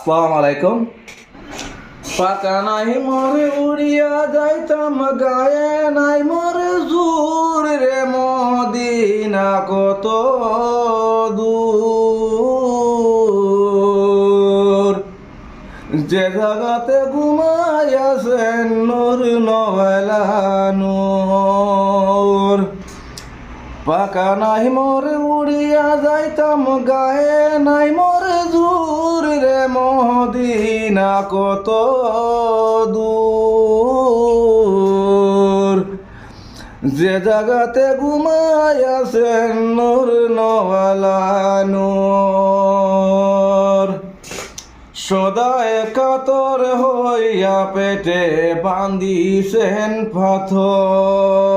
আসসালামু আলাইকুম। পাকা নাই মরে উড়িয়া যাইতাম গায়ে নাই মরে জোর রে মদিনা কত দূর, যে জাগাতে ঘুমাইয়াছেন নূর নওয়ালা নূর। পাকা নাই মরে উড়িয়া যাইতাম গায়ে নাই মরে জোর রে মদিনা কত দূর, যে জাগাতে ঘুমাইয়াছেন নূর নওয়ালা নূর। সদায় কাতর হইয়া পেটে বান্ধিছেন পাথর,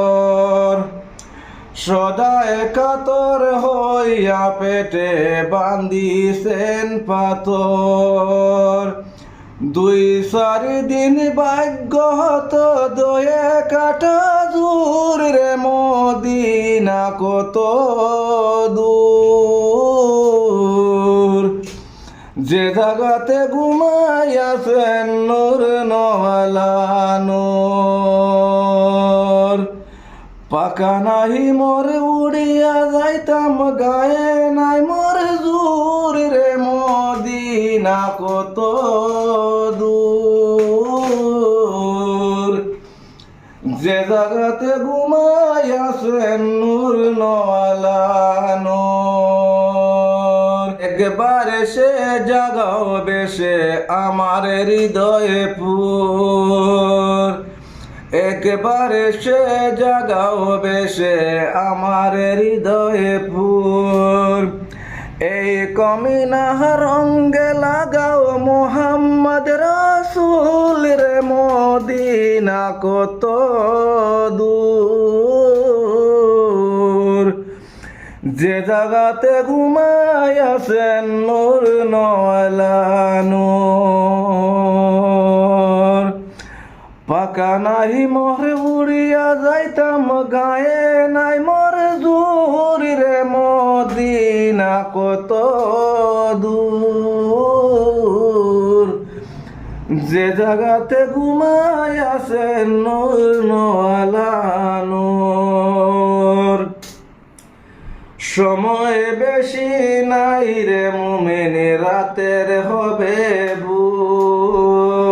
সদায় কাতর হইয়া পেটে বান্ধিছেন পাথর। 2-4 দিন ভাগ্য হতো দয়ে কাটা দূর রে মদিনা কত দূর, যে জাগাতে ঘুমাইয়াছেন নূর নওয়ালা নূর। পাকা নাহি মরে উড়িয়া যাইতাম গায়ে নাই মরে জোর রে মদিনা কত দূর, যে জাগাতে ঘুমাইয়াছেন নূর নওয়ালা নূর। একবারে সে জাগাও বেশে আমার হৃদয়ে পুর, একবারে সে জাগাও বেশে আমার হৃদয়ে ফুর। এই কমিনা রঙ্গে লাগাও মোহাম্মদ রাসূল রে মদিনা কত দূর, যে জাগাতে ঘুমাইয়াছেন নূর নওয়ালা নূর। পাকা নাহি মরে উড়িয়া যাইতাম গায়ে নাই মরে জোর রে মদিনা কত দূর, যে জাগাতে ঘুমাইয়াছেন নূর নওয়ালা নূর। সময় বেশি নাই রে মুমিন রাতের হবে ভোর,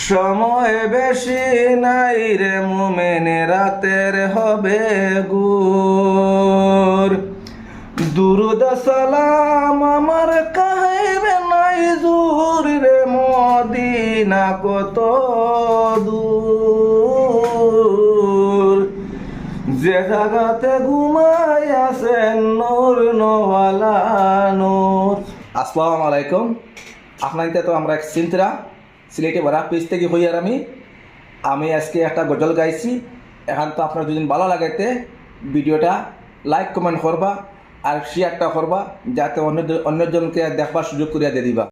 সময় বেশি নাই রে মুমিন রাতের হবে গুর। দুরুদ সালাম আমার কাহিবে নাই জোর রে মদিনা কত দূর, যে জাগাতে ঘুমাইয়াছেন নূর নওয়ালা নূর। আসসালামু আলাইকুম। আপনাকে তো আমরা চিন্তা সিলেটে বড়া পেজ থেকে হই আর আমি আজকে একটা গজল গাইছি। এখন তো আপনার যদি ভালো লাগেতে ভিডিওটা লাইক কমেন্ট করবা আর শেয়ারটা করবা, যাতে অন্যজনকে দেখবার সুযোগ করিয়া দিয়ে দিবা।